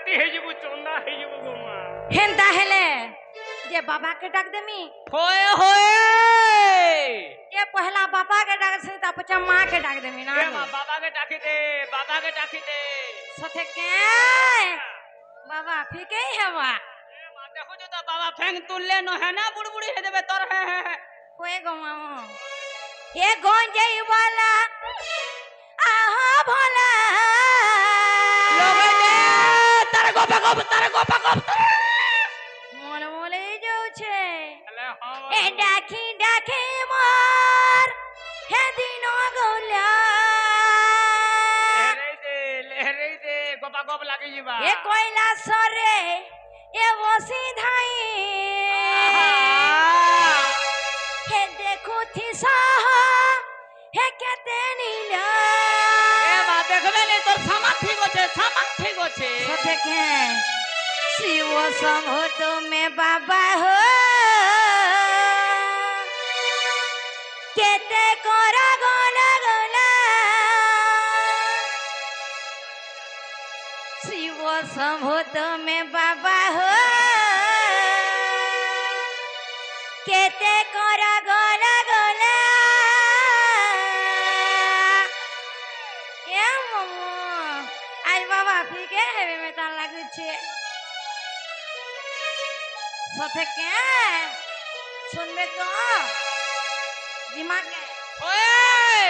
কোটি হয়ে যাব চন্দা হয়ে যাব গোমা হেন্তা হেলে যে বাবাকে ডাক দেমি হয়ে হয়ে যে পহলা বাবাকে ডাক সে তারপর মাকে ডাক দেমি না এ মা বাবাকে ডাকি দে সাথে কে বাবা ফিকেই হবা এ মা দেখো যে তো বাবা ফ্যাং তুললে ন है ना বুড়বুড়ি হয়ে যাবে তোর হ্যাঁ कोई गमाओ ये गंजई वाला आहा भोला লগে দে তার গপ मोल मोले जाऊ छे তাহলে ए डाकी डाकी मोर हे दिनो गौला লেহরে দে গপ লাগি যাবা ये कोयला सरे ये वसी धाई हे देखो थी साह हे केते नीला এ মা দেখবে নে তোর সামান ঠিক আছে সাথে কে শিব শম্ভু তুমি বাবা হো কেতে করা গোলা গোলা শিব শম্ভু তুমি বাবা হো কেতে করা গোলা গোলা এ মামু আজ বাবা ফিকে হেবে মেতান লাগুছে সাথে কে শুনবে তো দিমাগে ওয়ে